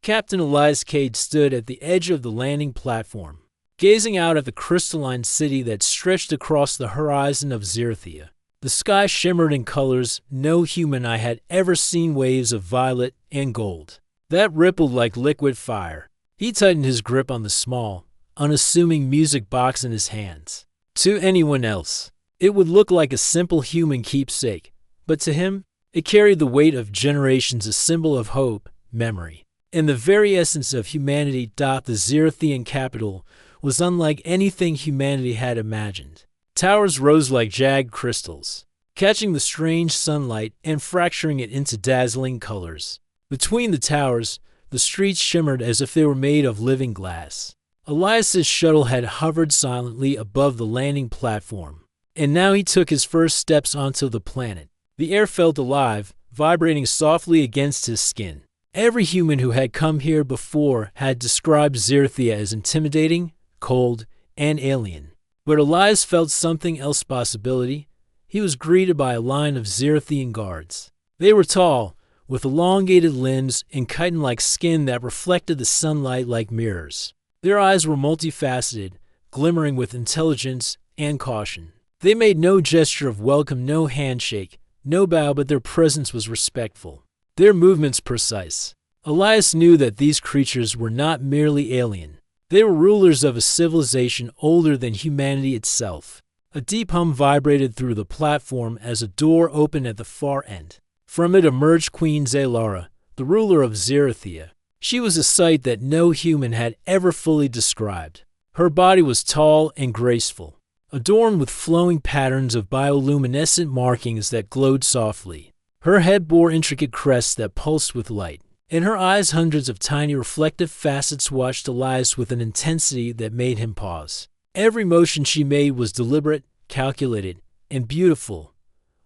Captain Elias Cade stood at the edge of the landing platform, gazing out at the crystalline city that stretched across the horizon of Zerthia. The sky shimmered in colors no human eye had ever seen, waves of violet and gold that rippled like liquid fire. He tightened his grip on the small, unassuming music box in his hands. To anyone else, it would look like a simple human keepsake, but to him, it carried the weight of generations, a symbol of hope, memory, and the very essence of humanity. The Zerthian capital was unlike anything humanity had imagined. Towers rose like jagged crystals, catching the strange sunlight and fracturing it into dazzling colors. Between the towers, the streets shimmered as if they were made of living glass. Elias's shuttle had hovered silently above the landing platform, and now he took his first steps onto the planet. The air felt alive, vibrating softly against his skin. Every human who had come here before had described Zerthia as intimidating, cold, and alien. But Elias felt something else. Possibility. He was greeted by a line of Zerthian guards. They were tall, with elongated limbs and chitin-like skin that reflected the sunlight like mirrors. Their eyes were multifaceted, glimmering with intelligence and caution. They made no gesture of welcome, no handshake, no bow, but their presence was respectful, their movements precise. Elias knew that these creatures were not merely alien. They were rulers of a civilization older than humanity itself. A deep hum vibrated through the platform as a door opened at the far end. From it emerged Queen Zalara, the ruler of Zerthia. She was a sight that no human had ever fully described. Her body was tall and graceful, adorned with flowing patterns of bioluminescent markings that glowed softly. Her head bore intricate crests that pulsed with light. In her eyes, hundreds of tiny reflective facets watched Elias with an intensity that made him pause. Every motion she made was deliberate, calculated, and beautiful.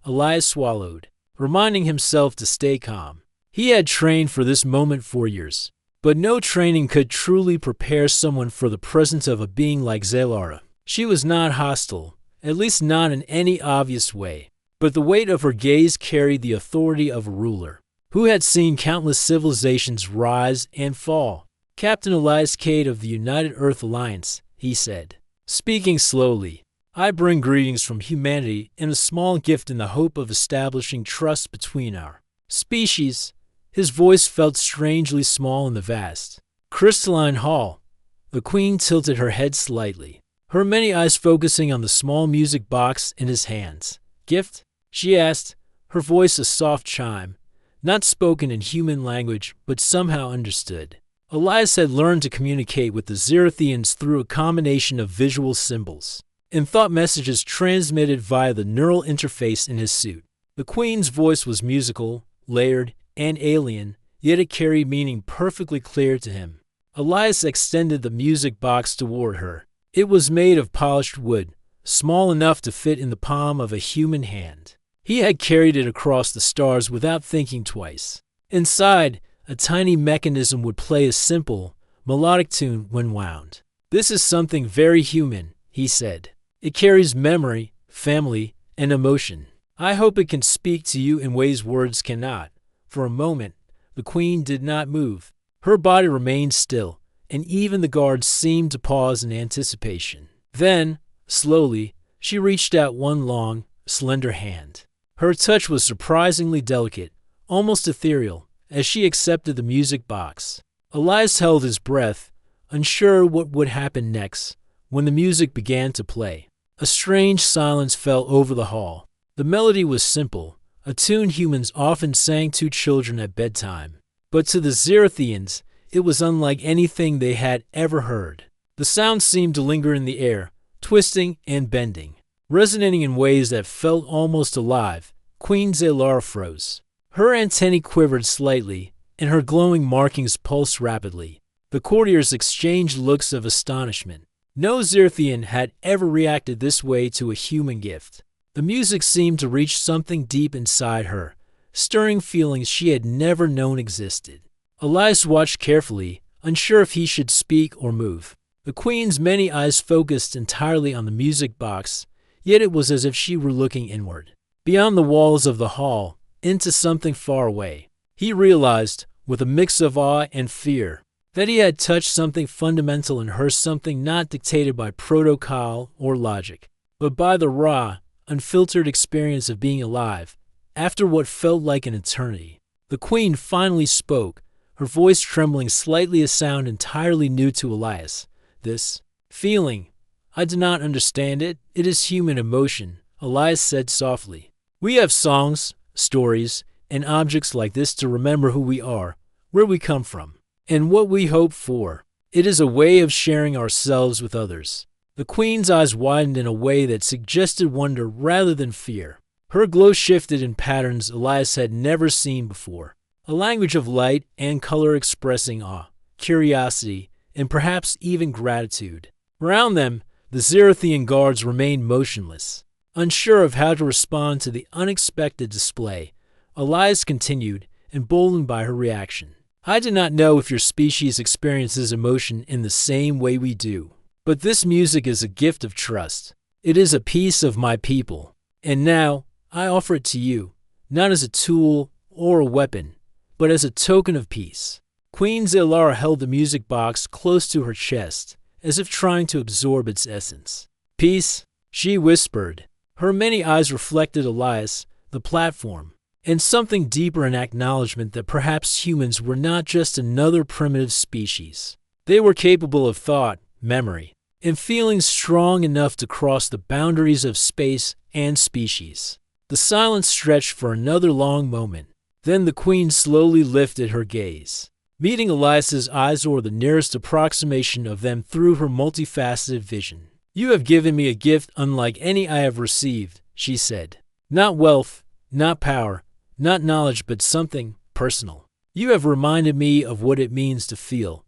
Elias swallowed, reminding himself to stay calm. He had trained for this moment for years, but no training could truly prepare someone for the presence of a being like Zalara. She was not hostile, at least not in any obvious way, but the weight of her gaze carried the authority of a ruler who had seen countless civilizations rise and fall. Captain Elias Cade of the United Earth Alliance, he said, speaking slowly, I bring greetings from humanity and a small gift in the hope of establishing trust between our species. His voice felt strangely small in the vast, crystalline hall. The queen tilted her head slightly, her many eyes focusing on the small music box in his hands. Gift? She asked, her voice a soft chime, not spoken in human language, but somehow understood. Elias had learned to communicate with the Zerthians through a combination of visual symbols and thought messages transmitted via the neural interface in his suit. The queen's voice was musical, layered, and alien, yet it carried meaning perfectly clear to him. Elias extended the music box toward her. It was made of polished wood, small enough to fit in the palm of a human hand. He had carried it across the stars without thinking twice. Inside, a tiny mechanism would play a simple, melodic tune when wound. This is something very human, he said. It carries memory, family, and emotion. I hope it can speak to you in ways words cannot. For a moment, the queen did not move. Her body remained still, and even the guards seemed to pause in anticipation. Then, slowly, she reached out one long, slender hand. Her touch was surprisingly delicate, almost ethereal, as she accepted the music box. Elias held his breath, unsure what would happen next, when the music began to play. A strange silence fell over the hall. The melody was simple, a tune humans often sang to children at bedtime. But to the Zerthians, it was unlike anything they had ever heard. The sound seemed to linger in the air, twisting and bending, resonating in ways that felt almost alive. Queen Zalara froze. Her antennae quivered slightly, and her glowing markings pulsed rapidly. The courtiers exchanged looks of astonishment. No Zerthian had ever reacted this way to a human gift. The music seemed to reach something deep inside her, stirring feelings she had never known existed. Elias watched carefully, unsure if he should speak or move. The queen's many eyes focused entirely on the music box, yet it was as if she were looking inward, beyond the walls of the hall, into something far away. He realized, with a mix of awe and fear, that he had touched something fundamental in her, something not dictated by protocol or logic, but by the raw, unfiltered experience of being alive, after what felt like an eternity. The Queen finally spoke, her voice trembling slightly, a sound entirely new to Elias. "This feeling, I do not understand it. It is human emotion," Elias said softly. "We have songs, stories, and objects like this to remember who we are, where we come from, and what we hope for. It is a way of sharing ourselves with others." The Queen's eyes widened in a way that suggested wonder rather than fear. Her glow shifted in patterns Elias had never seen before, a language of light and color expressing awe, curiosity, and perhaps even gratitude. Around them, the Zerathian guards remained motionless, unsure of how to respond to the unexpected display. Elias continued, emboldened by her reaction. "I do not know if your species experiences emotion in the same way we do, but this music is a gift of trust. It is a piece of my people, and now I offer it to you, not as a tool or a weapon, but as a token of peace." Queen Zelara held the music box close to her chest, as if trying to absorb its essence. "Peace," she whispered. Her many eyes reflected Elias, the platform, and something deeper, an acknowledgement that perhaps humans were not just another primitive species. They were capable of thought, memory, and feeling strong enough to cross the boundaries of space and species. The silence stretched for another long moment. Then the Queen slowly lifted her gaze, meeting Elias's eyes, or the nearest approximation of them, through her multifaceted vision. "You have given me a gift unlike any I have received," she said. "Not wealth, not power, not knowledge, but something personal. You have reminded me of what it means to feel."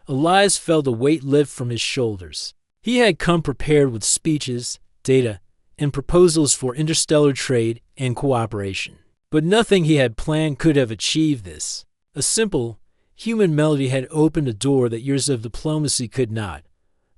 Elias felt a weight lift from his shoulders. He had come prepared with speeches, data, and proposals for interstellar trade and cooperation. But nothing he had planned could have achieved this. A simple, human melody had opened a door that years of diplomacy could not.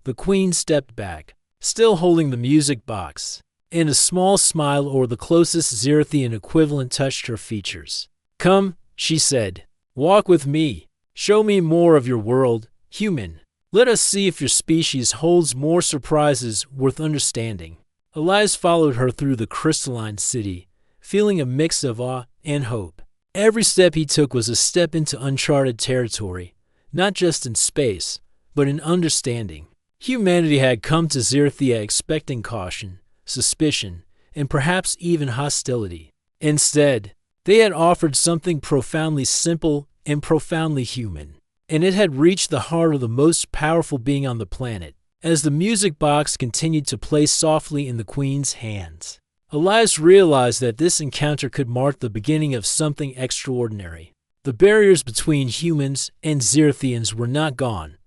The Queen stepped back, still holding the music box, and a small smile, or the closest Zerathian equivalent, touched her features. "Come," she said. "Walk with me. Show me more of your world, human. Let us see if your species holds more surprises worth understanding." Elias followed her through the crystalline city, feeling a mix of awe and hope. Every step he took was a step into uncharted territory, not just in space, but in understanding. Humanity had come to Zerathia expecting caution, suspicion, and perhaps even hostility. Instead, they had offered something profoundly simple and profoundly human, and it had reached the heart of the most powerful being on the planet. As the music box continued to play softly in the Queen's hands, Elias realized that this encounter could mark the beginning of something extraordinary. The barriers between humans and Zerathians were not gone,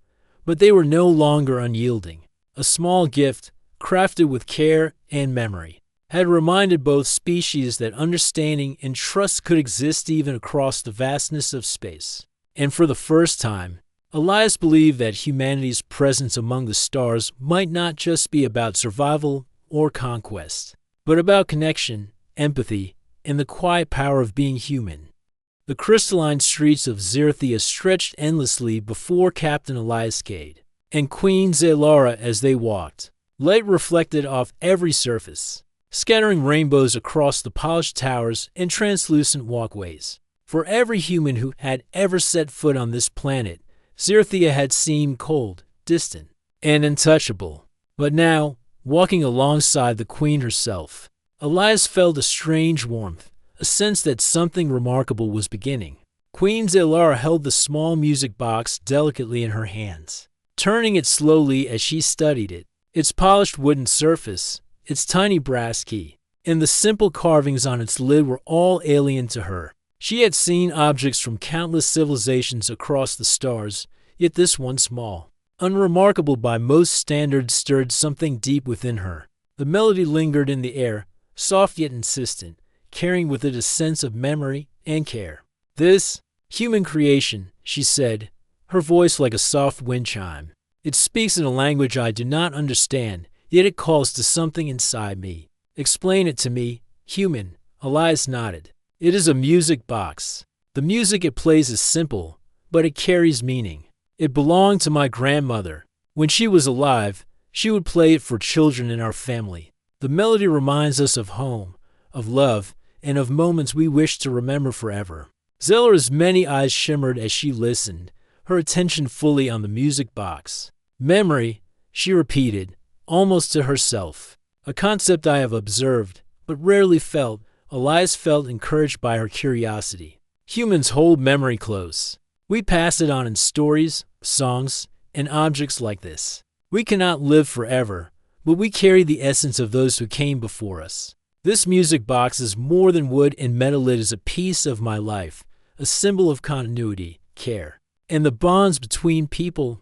but they were no longer unyielding. A small gift, crafted with care and memory, had reminded both species that understanding and trust could exist even across the vastness of space. And for the first time, Elias believed that humanity's presence among the stars might not just be about survival or conquest, but about connection, empathy, and the quiet power of being human. The crystalline streets of Zerathia stretched endlessly before Captain Elias Cade and Queen Zelara as they walked. Light reflected off every surface, scattering rainbows across the polished towers and translucent walkways. For every human who had ever set foot on this planet, Zerathia had seemed cold, distant, and untouchable. But now, walking alongside the Queen herself, Elias felt a strange warmth, a sense that something remarkable was beginning. Queen Zelara held the small music box delicately in her hands, turning it slowly as she studied it. Its polished wooden surface, its tiny brass key, and the simple carvings on its lid were all alien to her. She had seen objects from countless civilizations across the stars, yet this one, small, unremarkable by most standards, stirred something deep within her. The melody lingered in the air, soft yet insistent, carrying with it a sense of memory and care. "This, human creation," she said, her voice like a soft wind chime. "It speaks in a language I do not understand, yet it calls to something inside me. Explain it to me, human." Elias nodded. "It is a music box." The music it plays is simple, but it carries meaning. It belonged to my grandmother. When she was alive, she would play it for children in our family. The melody reminds us of home, of love, and of moments we wish to remember forever. Zelara's many eyes shimmered as she listened, her attention fully on the music box. Memory, she repeated, almost to herself. A concept I have observed, but rarely felt. Elias felt encouraged by her curiosity. Humans hold memory close. We pass it on in stories, songs, and objects like this. We cannot live forever, but we carry the essence of those who came before us. This music box is more than wood, and metal. It is a piece of my life, a symbol of continuity, care, and the bonds between people.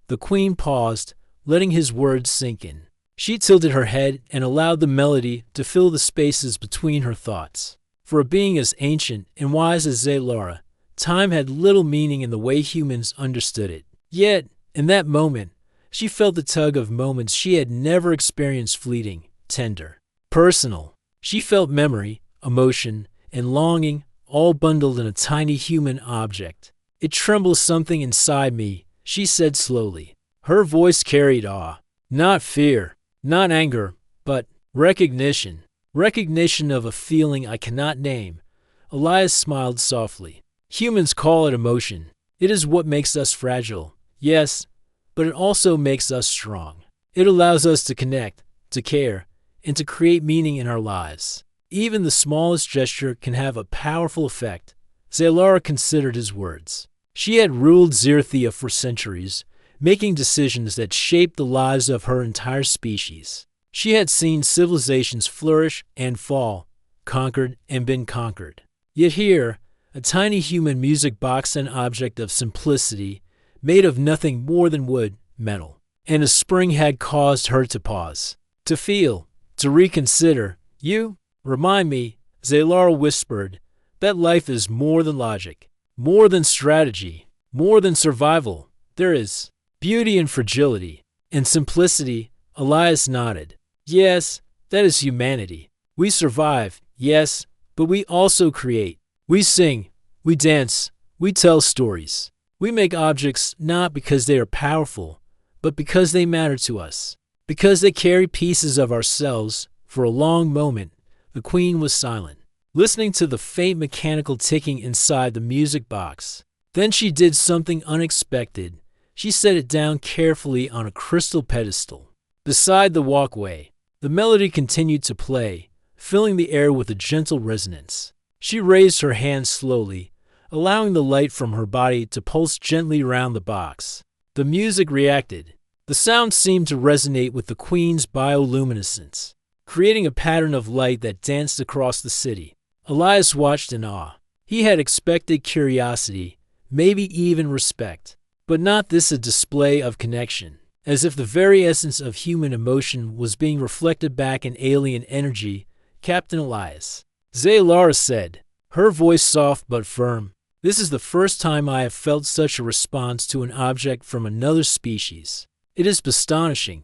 The queen paused, letting his words sink in. She tilted her head and allowed the melody to fill the spaces between her thoughts. For a being as ancient and wise as Zalara, time had little meaning in the way humans understood it. Yet, in that moment, she felt the tug of moments she had never experienced, fleeting, tender, personal. She felt memory, emotion, and longing all bundled in a tiny human object. It trembles something inside me, she said slowly. Her voice carried awe, not fear, not anger, but recognition. Recognition of a feeling I cannot name. Elias smiled softly. Humans call it emotion. It is what makes us fragile, yes, but it also makes us strong. It allows us to connect, to care, and to create meaning in our lives. Even the smallest gesture can have a powerful effect. Zalara considered his words. She had ruled Zerthia for centuries, making decisions that shaped the lives of her entire species. She had seen civilizations flourish and fall, conquered and been conquered. Yet here, a tiny human music box, an object of simplicity, made of nothing more than wood, metal. And a spring had caused her to pause, to feel, to reconsider. You remind me, Zalara whispered, that life is more than logic, more than strategy, more than survival. There is beauty in fragility, and simplicity. Elias nodded. Yes, that is humanity. We survive, yes, but we also create. We sing, we dance, we tell stories. We make objects not because they are powerful, but because they matter to us, because they carry pieces of ourselves. For a long moment, the queen was silent, listening to the faint mechanical ticking inside the music box. Then she did something unexpected. She set it down carefully on a crystal pedestal. Beside the walkway, the melody continued to play, filling the air with a gentle resonance. She raised her hand slowly, allowing the light from her body to pulse gently around the box. The music reacted. The sound seemed to resonate with the queen's bioluminescence, creating a pattern of light that danced across the city. Elias watched in awe. He had expected curiosity, maybe even respect, but not this, a display of connection, as if the very essence of human emotion was being reflected back in alien energy. Captain Elias, Zalara said, her voice soft but firm. This is the first time I have felt such a response to an object from another species. It is astonishing.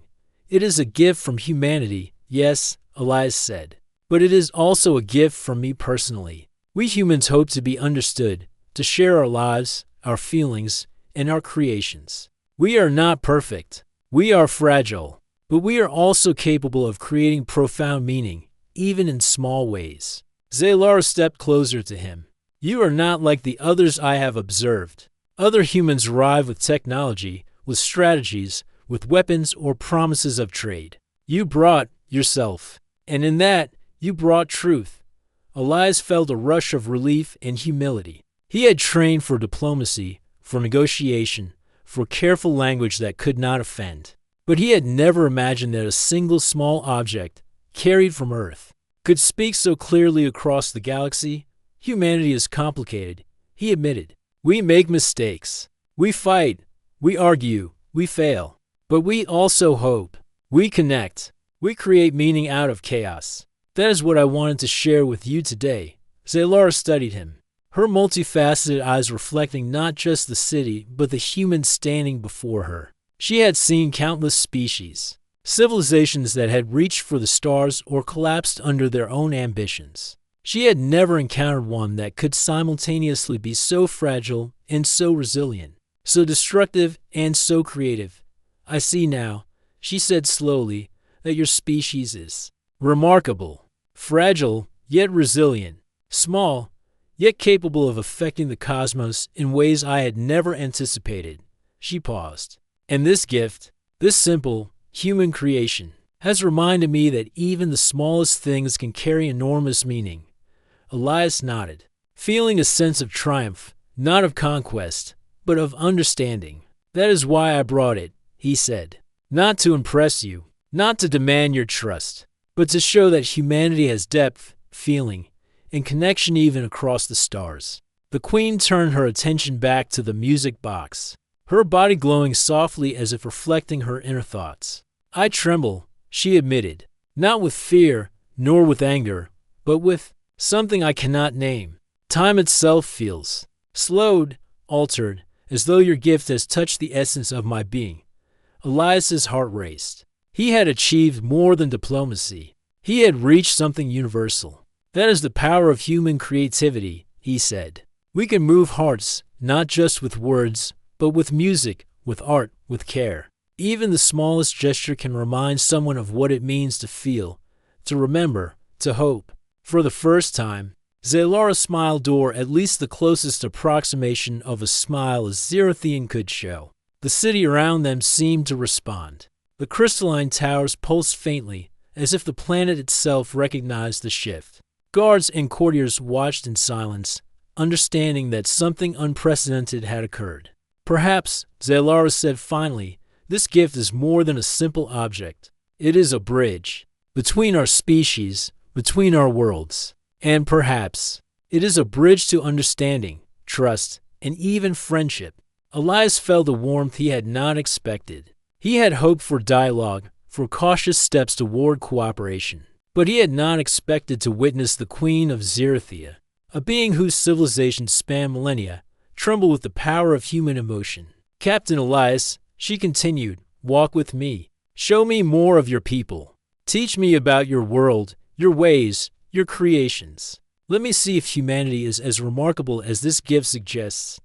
It is a gift from humanity, yes, Elias said, but it is also a gift from me personally. We humans hope to be understood, to share our lives, our feelings, and our creations. We are not perfect. We are fragile, but we are also capable of creating profound meaning, even in small ways. Zalara stepped closer to him. You are not like the others I have observed. Other humans arrive with technology, with strategies, with weapons or promises of trade. You brought yourself, and in that, you brought truth. Elias felt a rush of relief and humility. He had trained for diplomacy, for negotiation, for careful language that could not offend. But he had never imagined that a single small object, carried from Earth, could speak so clearly across the galaxy. Humanity is complicated, he admitted. We make mistakes. We fight. We argue. We fail. But we also hope. We connect. We create meaning out of chaos. That is what I wanted to share with you today. Zalara studied him, her multifaceted eyes reflecting not just the city, but the human standing before her. She had seen countless species, civilizations that had reached for the stars or collapsed under their own ambitions. She had never encountered one that could simultaneously be so fragile and so resilient, so destructive and so creative. I see now, she said slowly, that your species is remarkable, fragile yet resilient, small yet capable of affecting the cosmos in ways I had never anticipated. She paused. And this gift, this simple, human creation, has reminded me that even the smallest things can carry enormous meaning. Elias nodded, feeling a sense of triumph, not of conquest, but of understanding. That is why I brought it, he said. Not to impress you, not to demand your trust, but to show that humanity has depth, feeling, and connection even across the stars. The Queen turned her attention back to the music box, her body glowing softly as if reflecting her inner thoughts. I tremble, she admitted, not with fear, nor with anger, but with something I cannot name. Time itself feels slowed, altered, as though your gift has touched the essence of my being. Elias's heart raced. He had achieved more than diplomacy. He had reached something universal. That is the power of human creativity, he said. We can move hearts, not just with words, but with music, with art, with care. Even the smallest gesture can remind someone of what it means to feel, to remember, to hope. For the first time, Zalara smiled, or at least the closest approximation of a smile a Zerathian could show. The city around them seemed to respond. The crystalline towers pulsed faintly, as if the planet itself recognized the shift. Guards and courtiers watched in silence, understanding that something unprecedented had occurred. Perhaps, Zalara said finally, this gift is more than a simple object. It is a bridge between our species, between our worlds. And perhaps, it is a bridge to understanding, trust, and even friendship. Elias felt a warmth he had not expected. He had hoped for dialogue, for cautious steps toward cooperation. But he had not expected to witness the Queen of Zerathia, a being whose civilization spanned millennia, tremble with the power of human emotion. Captain Elias, she continued, walk with me. Show me more of your people. Teach me about your world, your ways, your creations. Let me see if humanity is as remarkable as this gift suggests.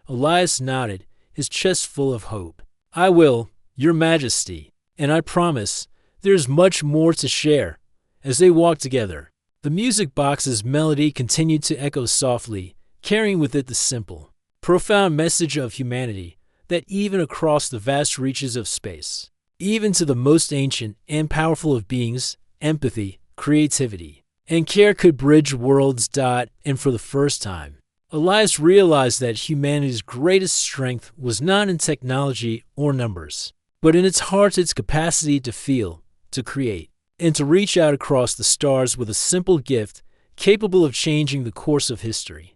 Elias nodded, his chest full of hope. I will, Your Majesty, and I promise there is much more to share. As they walked together, the music box's melody continued to echo softly, carrying with it the simple, profound message of humanity that even across the vast reaches of space, even to the most ancient and powerful of beings, empathy, creativity, and care could bridge worlds. And for the first time, Elias realized that humanity's greatest strength was not in technology or numbers, but in its heart, its capacity to feel, to create, and to reach out across the stars with a simple gift capable of changing the course of history.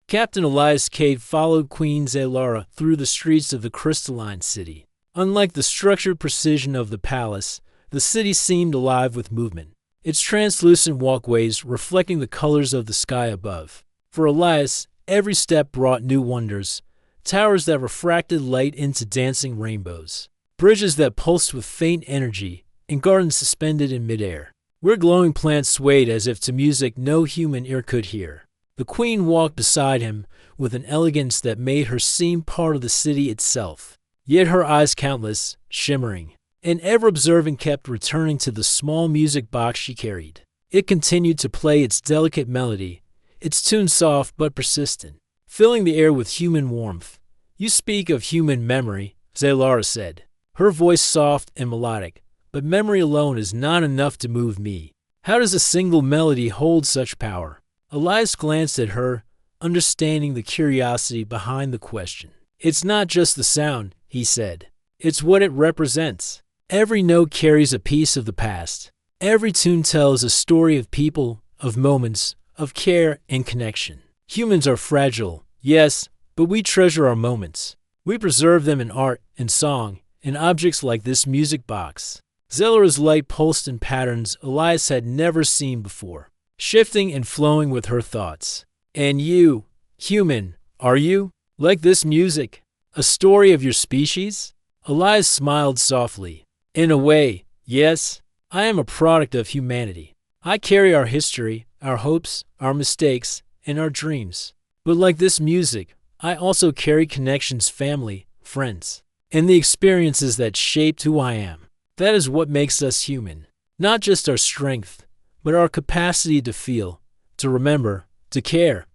Captain Elias Cade followed Queen Zalara through the streets of the crystalline city. Unlike the structured precision of the palace, the city seemed alive with movement, its translucent walkways reflecting the colors of the sky above. For Elias, every step brought new wonders, towers that refracted light into dancing rainbows, bridges that pulsed with faint energy, and gardens suspended in midair, where glowing plants swayed as if to music no human ear could hear. The Queen walked beside him with an elegance that made her seem part of the city itself. Yet her eyes countless, shimmering, and ever observant kept returning to the small music box she carried. It continued to play its delicate melody, its tune soft but persistent, filling the air with human warmth. You speak of human memory, Zalara said, her voice soft and melodic. But memory alone is not enough to move me. How does a single melody hold such power? Elias glanced at her, understanding the curiosity behind the question. It's not just the sound, he said. It's what it represents. Every note carries a piece of the past. Every tune tells a story of people, of moments, of care and connection. Humans are fragile, yes, but we treasure our moments. We preserve them in art and song, in objects like this music box. Zelara's light pulsed in patterns Elias had never seen before, shifting and flowing with her thoughts. And you, human, are you? Like this music? A story of your species? Elias smiled softly. In a way, yes. I am a product of humanity. I carry our history, our hopes, our mistakes, and our dreams. But like this music, I also carry connections, family, friends, and the experiences that shaped who I am. That is what makes us human. Not just our strength, but our capacity to feel, to remember, to care.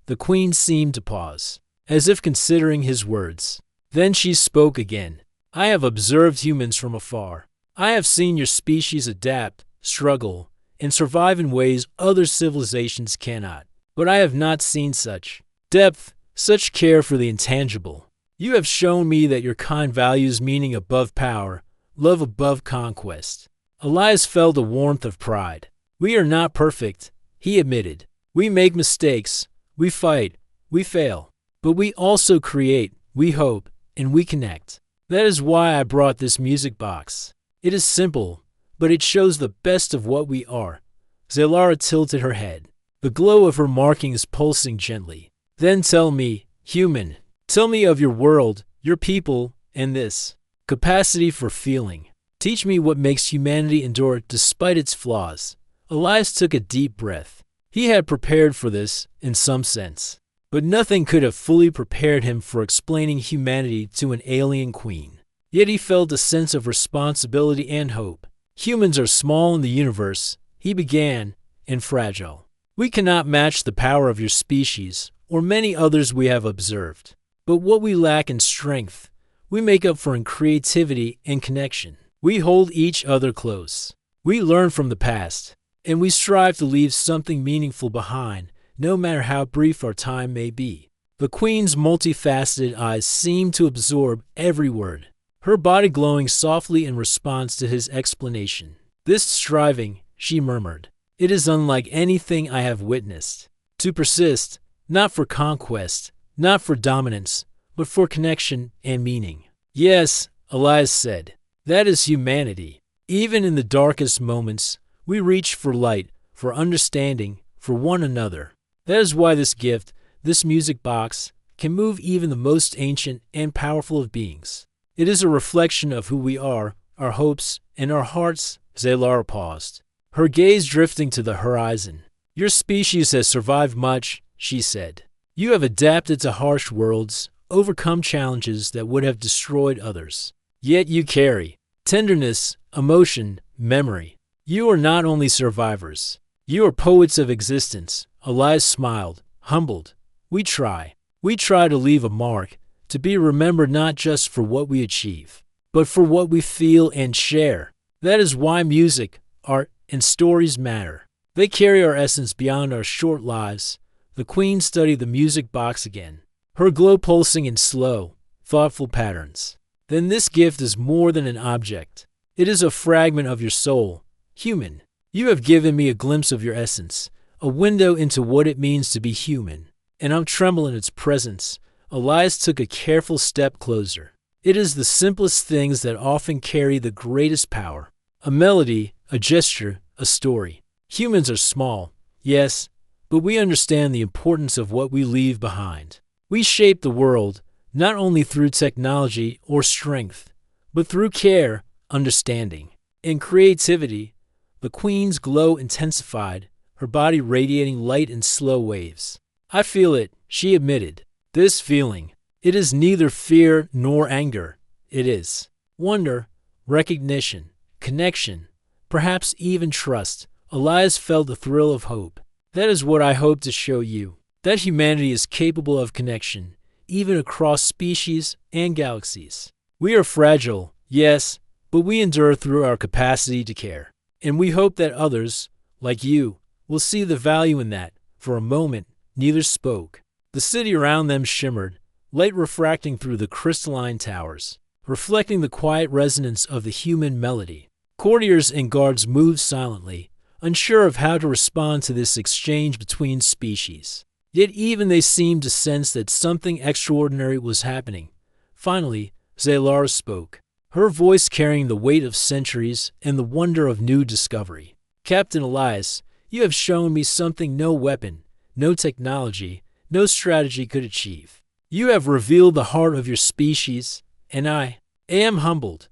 The queen seemed to pause, as if considering his words. Then she spoke again. I have observed humans from afar. I have seen your species adapt, struggle, and survive in ways other civilizations cannot. But I have not seen such depth, such care for the intangible. You have shown me that your kind values meaning above power, love above conquest. Elias felt a warmth of pride. We are not perfect, he admitted. We make mistakes, we fight, we fail. But we also create, we hope, and we connect. That is why I brought this music box. It is simple, but it shows the best of what we are. Zelara tilted her head, the glow of her markings pulsing gently. Then tell me, human, tell me of your world, your people, and this capacity for feeling. Teach me what makes humanity endure despite its flaws. Elias took a deep breath. He had prepared for this, in some sense. But nothing could have fully prepared him for explaining humanity to an alien queen. Yet he felt a sense of responsibility and hope. Humans are small in the universe, he began, and fragile. We cannot match the power of your species, or many others we have observed. But what we lack in strength, we make up for in creativity and connection. We hold each other close. We learn from the past, and we strive to leave something meaningful behind, no matter how brief our time may be. The queen's multifaceted eyes seemed to absorb every word, her body glowing softly in response to his explanation. This striving, she murmured, it is unlike anything I have witnessed. To persist, not for conquest, not for dominance, but for connection and meaning. Yes, Elias said, that is humanity. Even in the darkest moments, we reach for light, for understanding, for one another. That is why this gift, this music box, can move even the most ancient and powerful of beings. It is a reflection of who we are, our hopes, and our hearts. Zelara paused, her gaze drifting to the horizon. Your species has survived much, she said. You have adapted to harsh worlds, overcome challenges that would have destroyed others. Yet you carry tenderness, emotion, memory. You are not only survivors. You are poets of existence. Elias smiled, humbled. We try. We try to leave a mark, to be remembered not just for what we achieve, but for what we feel and share. That is why music, art, and stories matter. They carry our essence beyond our short lives. The queen studied the music box again, her glow pulsing in slow, thoughtful patterns. Then this gift is more than an object. It is a fragment of your soul. Human, you have given me a glimpse of your essence, a window into what it means to be human, and I'm trembling in its presence. Elias took a careful step closer. It is the simplest things that often carry the greatest power. A melody, a gesture, a story. Humans are small, yes, but we understand the importance of what we leave behind. We shape the world, not only through technology or strength, but through care, understanding, and creativity. The queen's glow intensified, her body radiating light in slow waves. I feel it, she admitted. This feeling, it is neither fear nor anger. It is wonder, recognition, connection, perhaps even trust. Elias felt the thrill of hope. That is what I hope to show you, that humanity is capable of connection, even across species and galaxies. We are fragile, yes, but we endure through our capacity to care. And we hope that others, like you, will see the value in that. For a moment, neither spoke. The city around them shimmered, light refracting through the crystalline towers, reflecting the quiet resonance of the human melody. Courtiers and guards moved silently, unsure of how to respond to this exchange between species. Yet even they seemed to sense that something extraordinary was happening. Finally, Zelara spoke, her voice carrying the weight of centuries and the wonder of new discovery. Captain Elias, you have shown me something no weapon, no technology, no strategy could achieve. You have revealed the heart of your species, and I am humbled.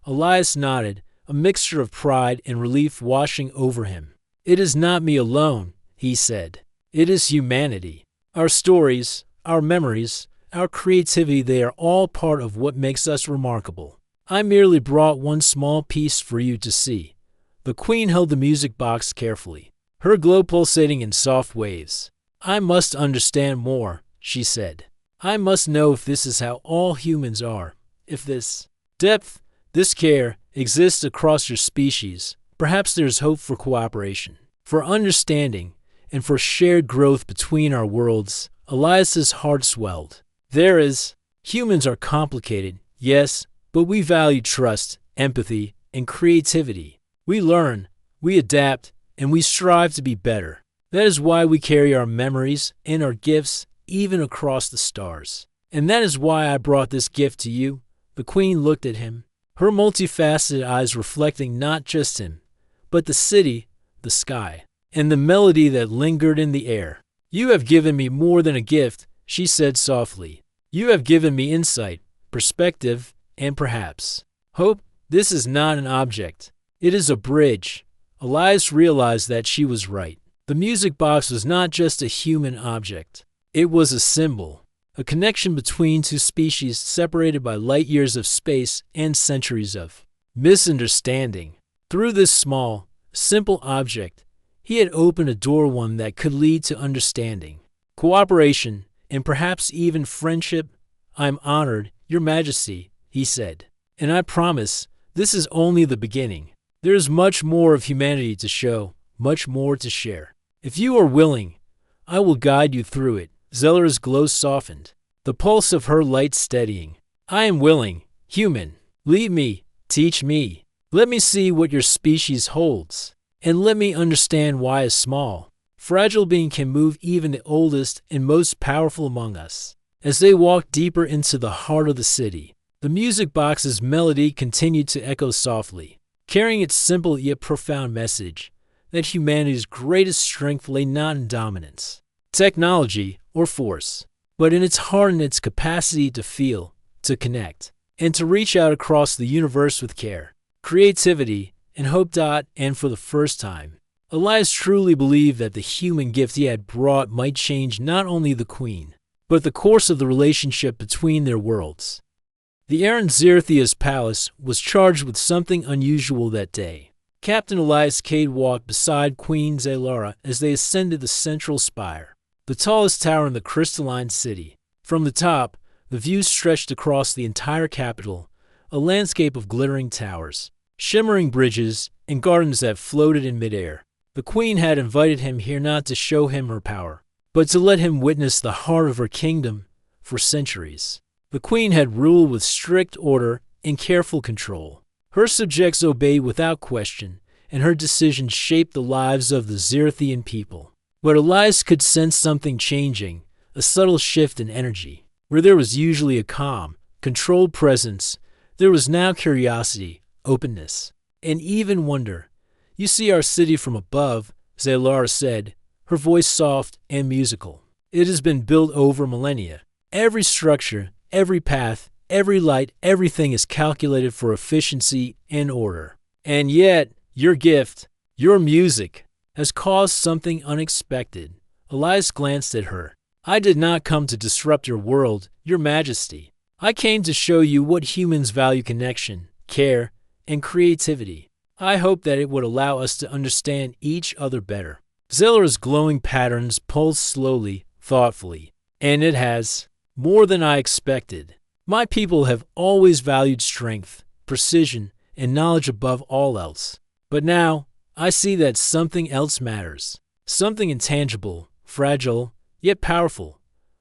Elias nodded, a mixture of pride and relief washing over him. It is not me alone, he said. It is humanity. Our stories, our memories, our creativity, they are all part of what makes us remarkable. I merely brought one small piece for you to see. The Queen held the music box carefully, her glow pulsating in soft waves. I must understand more, she said. I must know if this is how all humans are, if this depth, this care, exists across your species. Perhaps there's hope for cooperation, for understanding, and for shared growth between our worlds. Elias's heart swelled. There is. Humans are complicated, yes, but we value trust, empathy, and creativity. We learn, we adapt, and we strive to be better. That is why we carry our memories and our gifts even across the stars. And that is why I brought this gift to you. The Queen looked at him, her multifaceted eyes reflecting not just him, but the city, the sky, and the melody that lingered in the air. You have given me more than a gift, she said softly. You have given me insight, perspective, and perhaps hope. This is not an object. It is a bridge. Elias realized that she was right. The music box was not just a human object. It was a symbol, a connection between two species separated by light years of space and centuries of misunderstanding. Through this small, simple object, he had opened a door, one that could lead to understanding, cooperation, and perhaps even friendship. I am honored, Your Majesty, he said, and I promise this is only the beginning. There is much more of humanity to show, much more to share. If you are willing, I will guide you through it. Zeller's glow softened, the pulse of her light steadying. I am willing, human. Lead me, teach me. Let me see what your species holds, and let me understand why a small, fragile being can move even the oldest and most powerful among us. As they walked deeper into the heart of the city, the music box's melody continued to echo softly, carrying its simple yet profound message that humanity's greatest strength lay not in dominance, technology, or force, but in its heart and its capacity to feel, to connect, and to reach out across the universe with care, creativity, and hope. And for the first time, Elias truly believed that the human gift he had brought might change not only the Queen, but the course of the relationship between their worlds. The air in Zerthia's palace was charged with something unusual that day. Captain Elias Cade walked beside Queen Zalara as they ascended the central spire, the tallest tower in the crystalline city. From the top, the view stretched across the entire capital, a landscape of glittering towers, shimmering bridges, and gardens that floated in midair. The Queen had invited him here not to show him her power, but to let him witness the heart of her kingdom. For centuries, the Queen had ruled with strict order and careful control. Her subjects obeyed without question, and her decisions shaped the lives of the Zerthian people. But Elias could sense something changing, a subtle shift in energy. Where there was usually a calm, controlled presence, there was now curiosity, openness, and even wonder. You see our city from above, Zalara said, her voice soft and musical. It has been built over millennia. Every structure, every path, every light, everything is calculated for efficiency and order. And yet, your gift, your music, has caused something unexpected. Elias glanced at her. I did not come to disrupt your world, Your Majesty. I came to show you what humans value: connection, care, and creativity. I hope that it would allow us to understand each other better. Zeller's glowing patterns pulsed slowly, thoughtfully, and it has. More than I expected. My people have always valued strength, precision, and knowledge above all else. But now, I see that something else matters. Something intangible, fragile, yet powerful.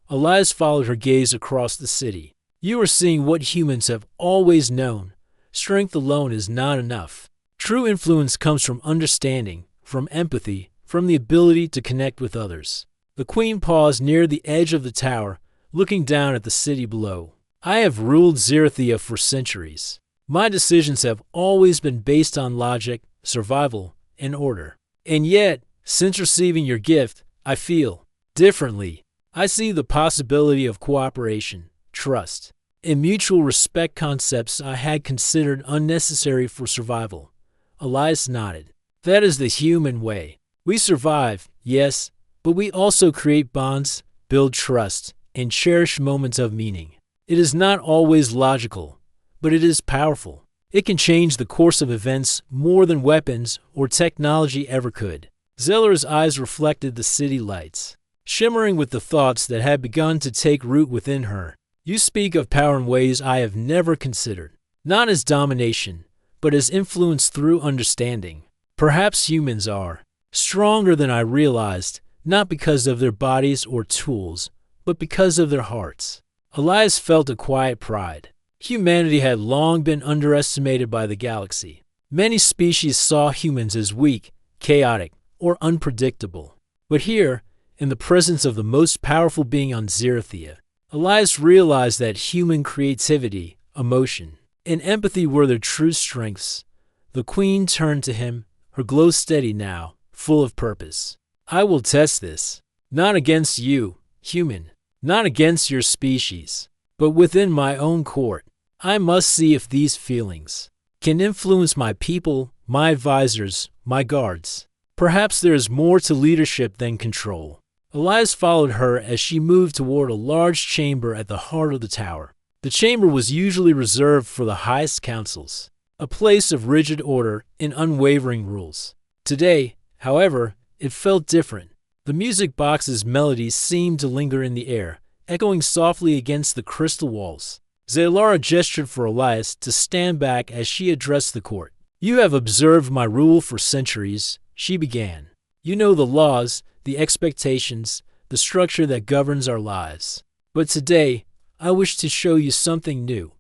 Elias followed her gaze across the city. You are seeing what humans have always known. Strength alone is not enough. True influence comes from understanding, from empathy, from the ability to connect with others. The Queen paused near the edge of the tower, looking down at the city below. I have ruled Zerthia for centuries. My decisions have always been based on logic, survival, and order. And yet, since receiving your gift, I feel differently. I see the possibility of cooperation, trust, and mutual respect, concepts I had considered unnecessary for survival. Elias nodded. That is the human way. We survive, yes, but we also create bonds, build trust, and cherish moments of meaning. It is not always logical, but it is powerful. It can change the course of events more than weapons or technology ever could. Zeller's eyes reflected the city lights, shimmering with the thoughts that had begun to take root within her. You speak of power in ways I have never considered, not as domination, but as influence through understanding. Perhaps humans are stronger than I realized, not because of their bodies or tools, but because of their hearts. Elias felt a quiet pride. Humanity had long been underestimated by the galaxy. Many species saw humans as weak, chaotic, or unpredictable. But here, in the presence of the most powerful being on Zerathia, Elias realized that human creativity, emotion, and empathy were their true strengths. The Queen turned to him, her glow steady now, full of purpose. I will test this, not against you, human, not against your species, but within my own court. I must see if these feelings can influence my people, my advisors, my guards. Perhaps there is more to leadership than control. Elias followed her as she moved toward a large chamber at the heart of the tower. The chamber was usually reserved for the highest councils, a place of rigid order and unwavering rules. Today, however, it felt different. The music box's melodies seemed to linger in the air, echoing softly against the crystal walls. Zalara gestured for Elias to stand back as she addressed the court. You have observed my rule for centuries, she began. You know the laws, the expectations, the structure that governs our lives. But today, I wish to show you something new.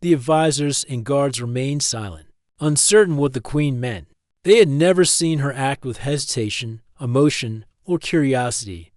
The advisors and guards remained silent, uncertain what the Queen meant. They had never seen her act with hesitation, emotion, or curiosity.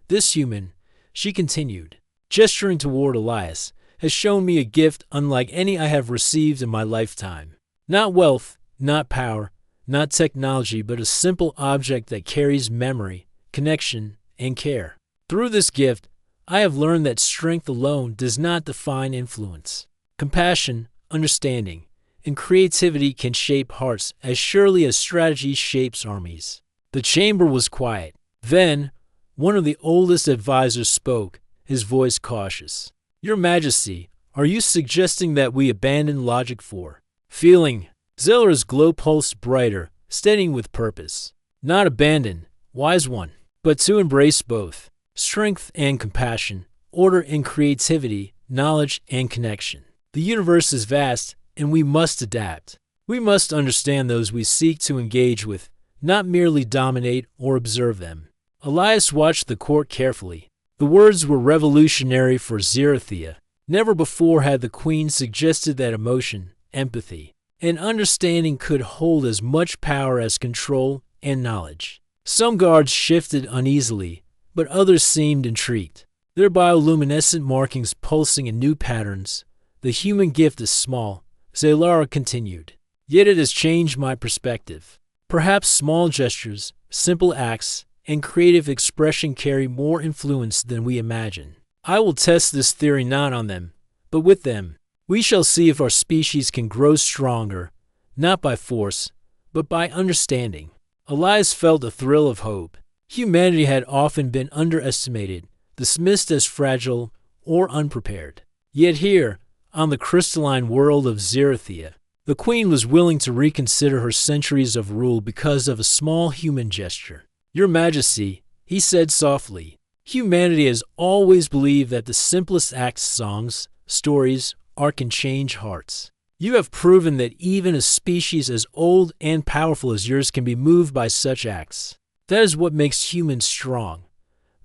This human, she continued, gesturing toward Elias, has shown me a gift unlike any I have received in my lifetime. Not wealth, not power, not technology, but a simple object that carries memory, connection, and care. Through this gift, I have learned that strength alone does not define influence. Compassion, understanding, and creativity can shape hearts as surely as strategy shapes armies. The chamber was quiet. Then, one of the oldest advisors spoke, his voice cautious. Your Majesty, are you suggesting that we abandon logic for feeling? Zeller's glow pulsed brighter, steadying with purpose. Not abandon, wise one, but to embrace both. Strength and compassion, order and creativity, knowledge and connection. The universe is vast, and we must adapt. We must understand those we seek to engage with, not merely dominate or observe them. Elias watched the court carefully. The words were revolutionary for Zerathia. Never before had the Queen suggested that emotion, empathy, and understanding could hold as much power as control and knowledge. Some guards shifted uneasily, but others seemed intrigued, their bioluminescent markings pulsing in new patterns. The human gift is small, Zalara continued, yet it has changed my perspective. Perhaps small gestures, simple acts, and creative expression carry more influence than we imagine. I will test this theory not on them, but with them. We shall see if our species can grow stronger, not by force, but by understanding. Elias felt a thrill of hope. Humanity had often been underestimated, dismissed as fragile or unprepared. Yet here, on the crystalline world of Zerathia, the Queen was willing to reconsider her centuries of rule because of a small human gesture. Your Majesty, he said softly, humanity has always believed that the simplest acts, songs, stories, art can change hearts. You have proven that even a species as old and powerful as yours can be moved by such acts. That is what makes humans strong.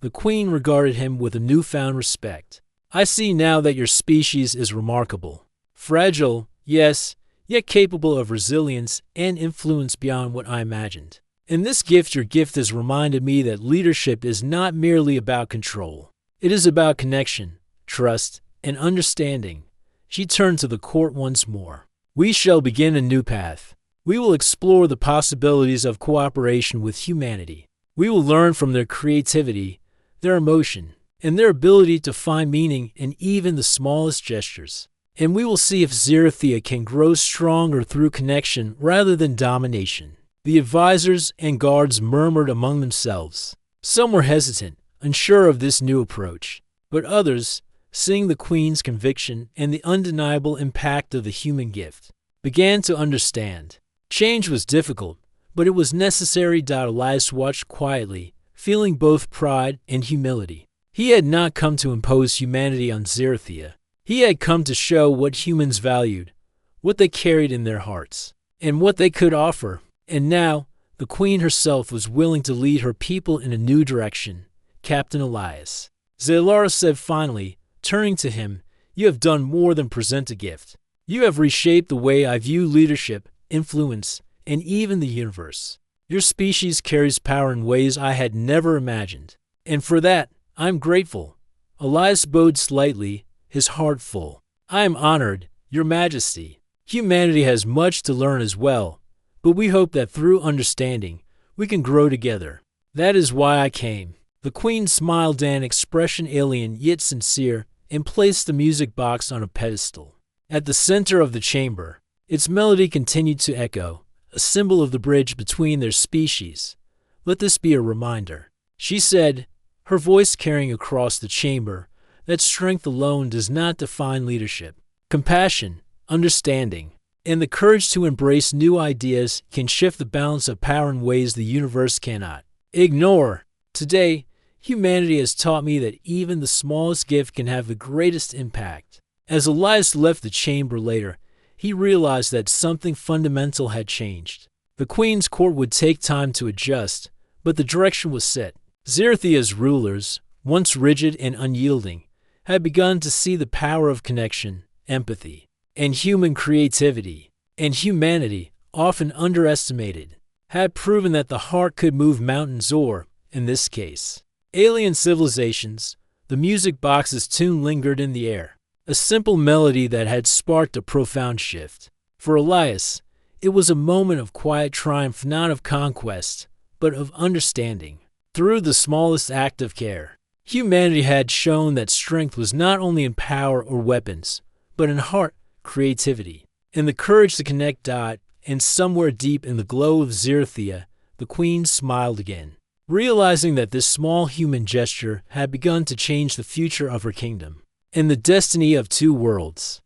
The Queen regarded him with a newfound respect. I see now that your species is remarkable. Fragile, yes, yet capable of resilience and influence beyond what I imagined. In this gift, your gift has reminded me that leadership is not merely about control. It is about connection, trust, and understanding. She turned to the court once more. We shall begin a new path. We will explore the possibilities of cooperation with humanity. We will learn from their creativity, their emotion, and their ability to find meaning in even the smallest gestures. And we will see if Zerathia can grow stronger through connection rather than domination. The advisors and guards murmured among themselves. Some were hesitant, unsure of this new approach, but others, seeing the Queen's conviction and the undeniable impact of the human gift, began to understand. Change was difficult, but it was necessary. Elias watched quietly, feeling both pride and humility. He had not come to impose humanity on Zerathia. He had come to show what humans valued, what they carried in their hearts, and what they could offer. And now, the Queen herself was willing to lead her people in a new direction. Captain Elias, Zalara said finally, turning to him, "You have done more than present a gift. You have reshaped the way I view leadership, influence, and even the universe. Your species carries power in ways I had never imagined. And for that, I'm grateful." Elias bowed slightly, his heart full. "I am honored, Your Majesty. Humanity has much to learn as well, but we hope that through understanding, we can grow together. That is why I came." The Queen smiled, an expression alien yet sincere, and placed the music box on a pedestal. At the center of the chamber, its melody continued to echo, a symbol of the bridge between their species. "Let this be a reminder," she said, her voice carrying across the chamber, "that strength alone does not define leadership. Compassion, understanding, and the courage to embrace new ideas can shift the balance of power in ways the universe cannot ignore. Today, humanity has taught me that even the smallest gift can have the greatest impact." As Elias left the chamber later, he realized that something fundamental had changed. The Queen's court would take time to adjust, but the direction was set. Zerathia's rulers, once rigid and unyielding, had begun to see the power of connection, empathy, and human creativity. And humanity, often underestimated, had proven that the heart could move mountains or, in this case, alien civilizations. The music box's tune lingered in the air, a simple melody that had sparked a profound shift. For Elias, it was a moment of quiet triumph, not of conquest, but of understanding. Through the smallest act of care, humanity had shown that strength was not only in power or weapons, but in heart, creativity, and the courage to connect. And somewhere deep in the glow of Zerathia, the Queen smiled again, realizing that this small human gesture had begun to change the future of her kingdom and the destiny of two worlds.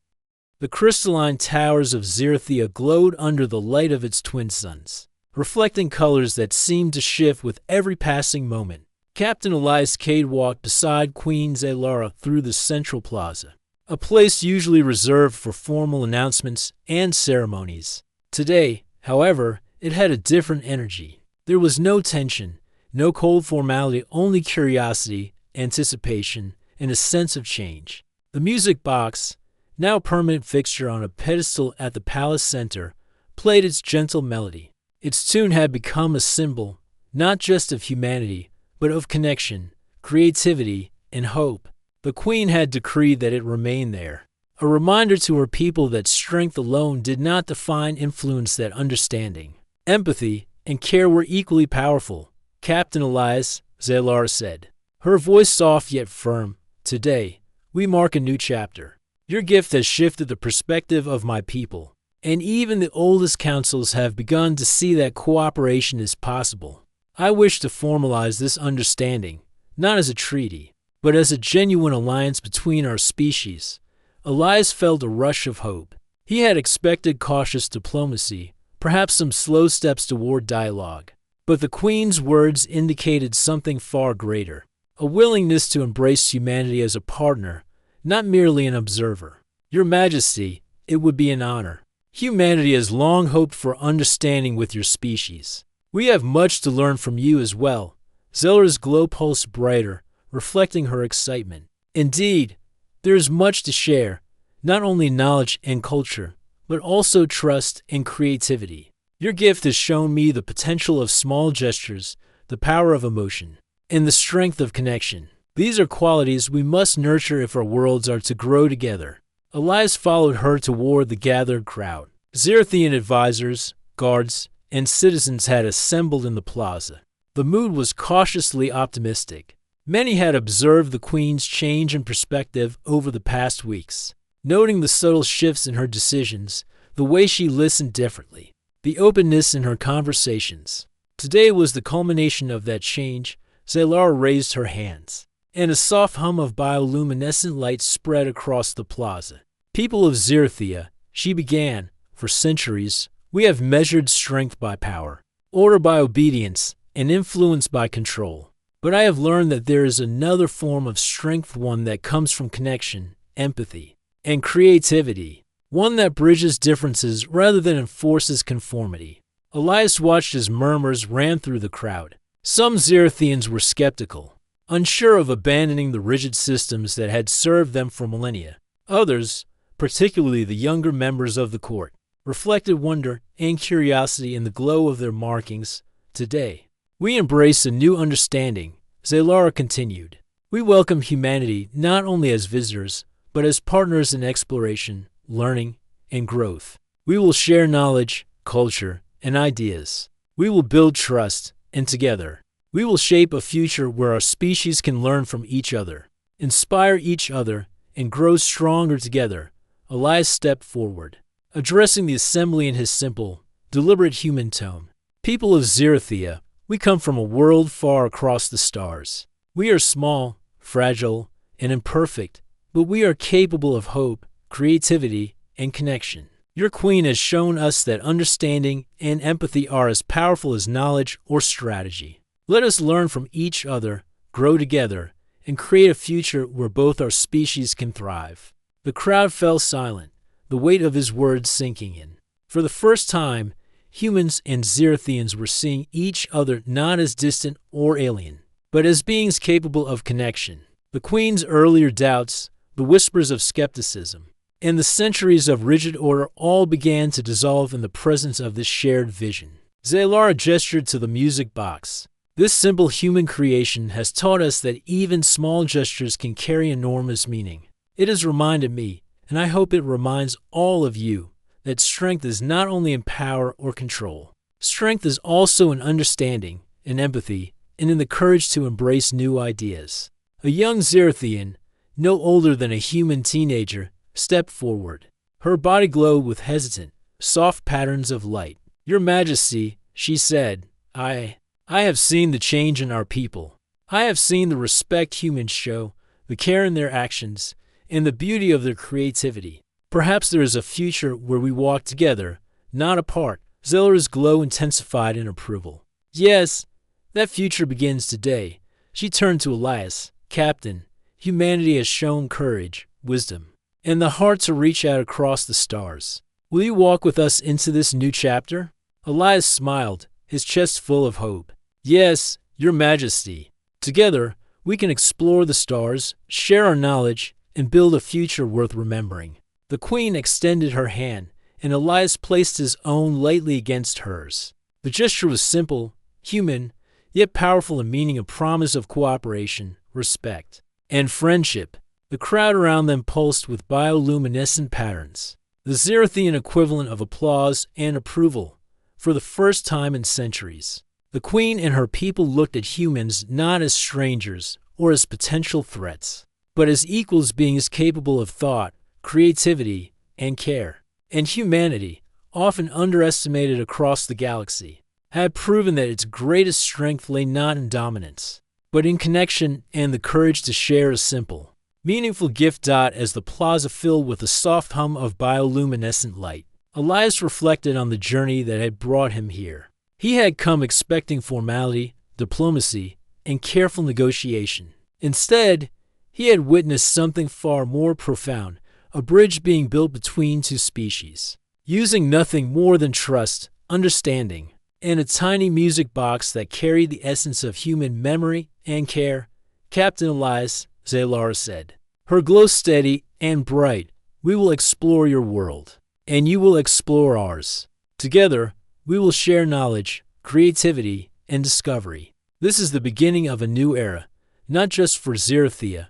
The crystalline towers of Zerathia glowed under the light of its twin suns, reflecting colors that seemed to shift with every passing moment. Captain Elias Cade walked beside Queen Zalara through the central plaza, a place usually reserved for formal announcements and ceremonies. Today, however, it had a different energy. There was no tension, no cold formality, only curiosity, anticipation, and a sense of change. The music box, now a permanent fixture on a pedestal at the palace center, played its gentle melody. Its tune had become a symbol, not just of humanity, but of connection, creativity, and hope. The Queen had decreed that it remain there, a reminder to her people that strength alone did not define influence, that understanding, empathy, and care were equally powerful. "Captain Elias," Zalara said, her voice soft yet firm, "today, we mark a new chapter. Your gift has shifted the perspective of my people, and even the oldest councils have begun to see that cooperation is possible. I wish to formalize this understanding, not as a treaty, but as a genuine alliance between our species." Elias felt a rush of hope. He had expected cautious diplomacy, perhaps some slow steps toward dialogue. But the Queen's words indicated something far greater, a willingness to embrace humanity as a partner, not merely an observer. "Your Majesty, it would be an honor. Humanity has long hoped for understanding with your species. We have much to learn from you as well." Zelara's glow pulsed brighter, reflecting her excitement. "Indeed, there is much to share, not only knowledge and culture, but also trust and creativity. Your gift has shown me the potential of small gestures, the power of emotion, and the strength of connection. These are qualities we must nurture if our worlds are to grow together." Elias followed her toward the gathered crowd. Zerathian advisors, guards, and citizens had assembled in the plaza. The mood was cautiously optimistic. Many had observed the Queen's change in perspective over the past weeks, noting the subtle shifts in her decisions, the way she listened differently. the openness in her conversations. Today was the culmination of that change. Zalara raised her hands, and a soft hum of bioluminescent light spread across the plaza. People of Zerthia, she began, for centuries, we have measured strength by power, order by obedience, and influence by control. But I have learned that there is another form of strength, one that comes from connection, empathy, and creativity, one that bridges differences rather than enforces conformity. Elias watched as murmurs ran through the crowd. Some Zerathians were skeptical, unsure of abandoning the rigid systems that had served them for millennia. Others, particularly the younger members of the court, reflected wonder and curiosity in the glow of their markings. Today, we embrace a new understanding, Zalara continued. We welcome humanity not only as visitors, but as partners in exploration, learning, and growth. We will share knowledge, culture, and ideas. We will build trust, and together, we will shape a future where our species can learn from each other, inspire each other, and grow stronger together. Elias stepped forward, addressing the assembly in his simple, deliberate human tone. People of Zerthia, we come from a world far across the stars. We are small, fragile, and imperfect, but we are capable of hope, creativity, and connection. Your queen has shown us that understanding and empathy are as powerful as knowledge or strategy. Let us learn from each other, grow together, and create a future where both our species can thrive. The crowd fell silent, the weight of his words sinking in. For the first time, humans and Zerathians were seeing each other not as distant or alien, but as beings capable of connection. The queen's earlier doubts, the whispers of skepticism, and the centuries of rigid order all began to dissolve in the presence of this shared vision. Zalara gestured to the music box. This simple human creation has taught us that even small gestures can carry enormous meaning. It has reminded me, and I hope it reminds all of you, that strength is not only in power or control. Strength is also in understanding, in empathy, and in the courage to embrace new ideas. A young Zerathian, no older than a human teenager, stepped forward. Her body glowed with hesitant, soft patterns of light. Your Majesty, she said, I have seen the change in our people. I have seen the respect humans show, the care in their actions, and the beauty of their creativity. Perhaps there is a future where we walk together, not apart. Zelara's glow intensified in approval. Yes, that future begins today. She turned to Elias. Captain, humanity has shown courage, wisdom, and the heart to reach out across the stars. Will you walk with us into this new chapter? Elias smiled, his chest full of hope. Yes, Your Majesty. Together, we can explore the stars, share our knowledge, and build a future worth remembering. The queen extended her hand, and Elias placed his own lightly against hers. The gesture was simple, human, yet powerful in meaning, a promise of cooperation, respect, and friendship. The crowd around them pulsed with bioluminescent patterns, the Zerathian equivalent of applause and approval. For the first time in centuries, the queen and her people looked at humans not as strangers or as potential threats, but as equals, beings capable of thought, creativity, and care. And humanity, often underestimated across the galaxy, had proven that its greatest strength lay not in dominance, but in connection and the courage to share a simple, meaningful gift. As the plaza filled with a soft hum of bioluminescent light, Elias reflected on the journey that had brought him here. He had come expecting formality, diplomacy, and careful negotiation. Instead, he had witnessed something far more profound, a bridge being built between two species, using nothing more than trust, understanding, and a tiny music box that carried the essence of human memory and care. Captain Elias, Zalara said, her glow steady and bright. We will explore your world, and you will explore ours. Together, we will share knowledge, creativity, and discovery. This is the beginning of a new era, not just for Zerathia,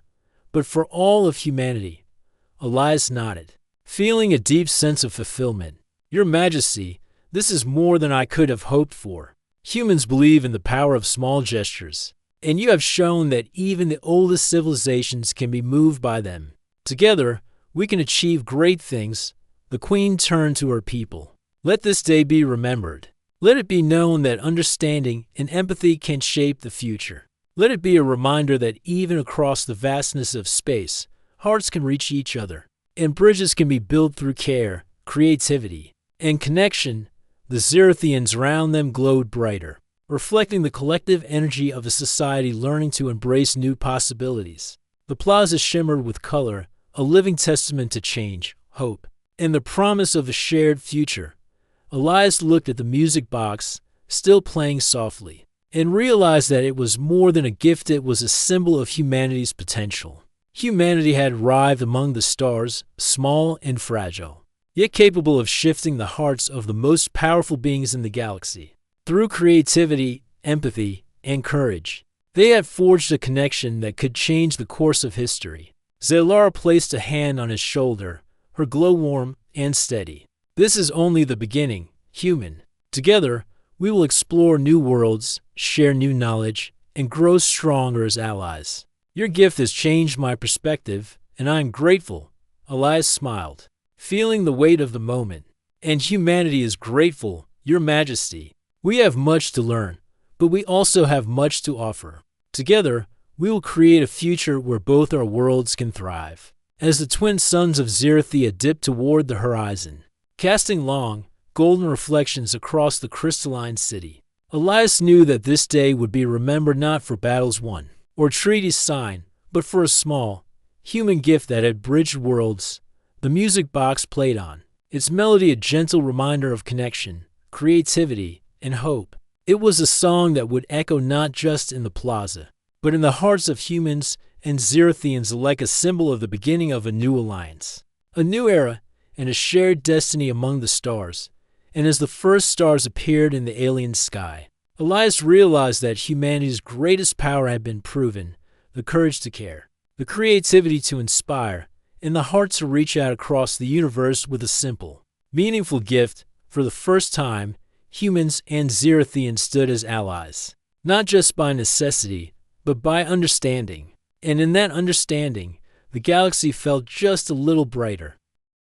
but for all of humanity. Elias nodded, feeling a deep sense of fulfillment. Your Majesty, this is more than I could have hoped for. Humans believe in the power of small gestures, and you have shown that even the oldest civilizations can be moved by them. Together, we can achieve great things. The queen turned to her people. Let this day be remembered. Let it be known that understanding and empathy can shape the future. Let it be a reminder that even across the vastness of space, hearts can reach each other, and bridges can be built through care, creativity, and connection. The Zerithians around them glowed brighter, reflecting the collective energy of a society learning to embrace new possibilities. The plaza shimmered with color, a living testament to change, hope, and the promise of a shared future. Elias looked at the music box, still playing softly, and realized that it was more than a gift. It was a symbol of humanity's potential. Humanity had arrived among the stars, small and fragile, yet capable of shifting the hearts of the most powerful beings in the galaxy. Through creativity, empathy, and courage, they had forged a connection that could change the course of history. Zalara placed a hand on his shoulder, her glow warm and steady. This is only the beginning, human. Together, we will explore new worlds, share new knowledge, and grow stronger as allies. Your gift has changed my perspective, and I am grateful. Elias smiled, feeling the weight of the moment. And humanity is grateful, Your Majesty. We have much to learn, but we also have much to offer. Together, we will create a future where both our worlds can thrive. As the twin suns of Zerithia dipped toward the horizon, casting long, golden reflections across the crystalline city, Elias knew that this day would be remembered not for battles won or treaties signed, but for a small, human gift that had bridged worlds. The music box played on, its melody a gentle reminder of connection, creativity, and hope. It was a song that would echo not just in the plaza, but in the hearts of humans and Zerithians alike, a symbol of the beginning of a new alliance, a new era, and a shared destiny among the stars. And as the first stars appeared in the alien sky, Elias realized that humanity's greatest power had been proven: the courage to care, the creativity to inspire, and the heart to reach out across the universe with a simple, meaningful gift. For the first time, humans and Zerithians stood as allies, not just by necessity, but by understanding. And in that understanding, the galaxy felt just a little brighter.